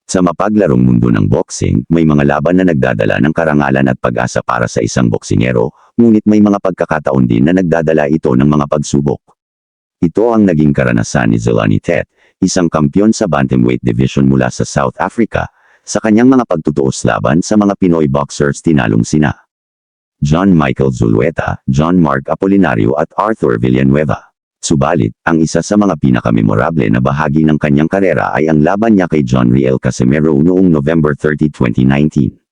Sa mapaglarong mundo ng boxing, may mga laban na nagdadala ng karangalan at pag-asa para sa isang boksingero, ngunit may mga pagkakataon din na nagdadala ito ng mga pagsubok. Ito ang naging karanasan ni Zolani Tet, isang kampyon sa bantamweight division mula sa South Africa, sa kanyang mga pagtutuos laban sa mga Pinoy boxers tinalong sina John Michael Zulueta, John Mark Apolinario at Arthur Villanueva. Subalit, ang isa sa mga pinakamemorable na bahagi ng kanyang karera ay ang laban niya kay John Riel Casimero noong November 30, 2019.